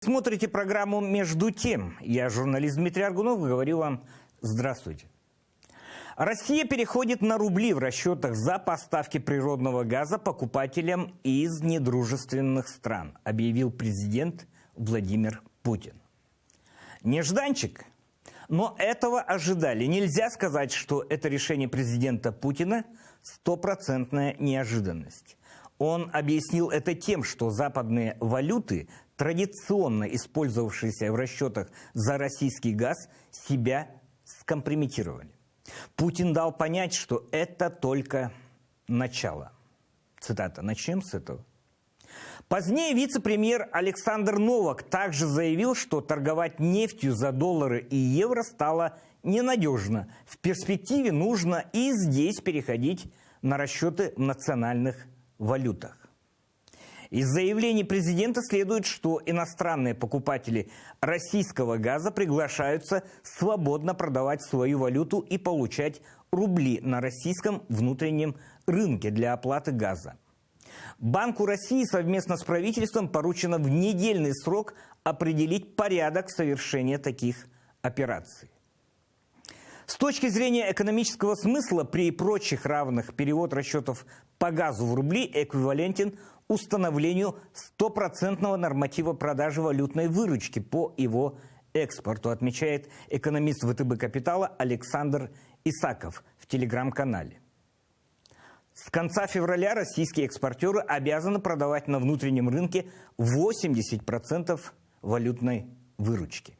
Смотрите программу «Между тем». Я журналист Дмитрий Аргунов, говорю вам здравствуйте. Россия переходит на рубли в расчетах за поставки природного газа покупателям из недружественных стран, объявил президент Владимир Путин. Нежданчик, но этого ожидали. Нельзя сказать, что это решение президента Путина стопроцентная неожиданность. Он объяснил это тем, что западные валюты, традиционно использовавшиеся в расчетах за российский газ, себя скомпрометировали. Путин дал понять, что это только начало. Цитата. Начнем с этого. Позднее вице-премьер Александр Новак также заявил, что торговать нефтью за доллары и евро стало ненадежно. В перспективе нужно и здесь переходить на расчеты в национальных валютах. Из заявлений президента следует, что иностранные покупатели российского газа приглашаются свободно продавать свою валюту и получать рубли на российском внутреннем рынке для оплаты газа. Банку России совместно с правительством поручено в недельный срок определить порядок совершения таких операций. С точки зрения экономического смысла, при прочих равных перевод расчетов по газу в рубли эквивалентен установлению стопроцентного норматива продажи валютной выручки по его экспорту, отмечает экономист ВТБ Капитала Александр Исаков в телеграм-канале. С конца февраля российские экспортеры обязаны продавать на внутреннем рынке 80% валютной выручки.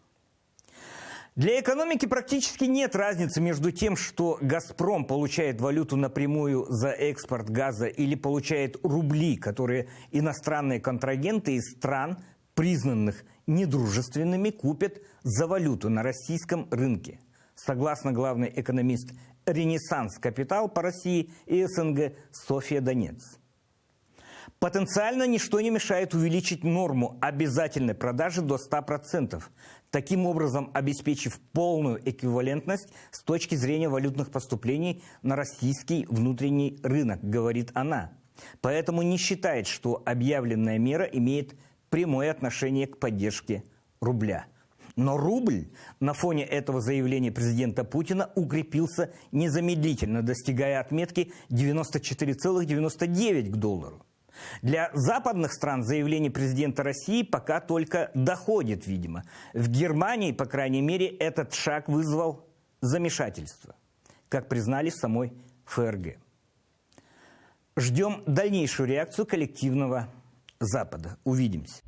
Для экономики практически нет разницы между тем, что «Газпром» получает валюту напрямую за экспорт газа или получает рубли, которые иностранные контрагенты из стран, признанных недружественными, купят за валюту на российском рынке. Согласно главный экономист «Ренессанс Капитал» по России и СНГ Софья Донец. Потенциально ничто не мешает увеличить норму обязательной продажи до 100%, таким образом обеспечив полную эквивалентность с точки зрения валютных поступлений на российский внутренний рынок, говорит она. Поэтому не считает, что объявленная мера имеет прямое отношение к поддержке рубля. Но рубль на фоне этого заявления президента Путина укрепился незамедлительно, достигая отметки 94,99 к доллару. Для западных стран заявление президента России пока только доходит, видимо. В Германии, по крайней мере, этот шаг вызвал замешательство, как признали в самой ФРГ. Ждем дальнейшую реакцию коллективного Запада. Увидимся.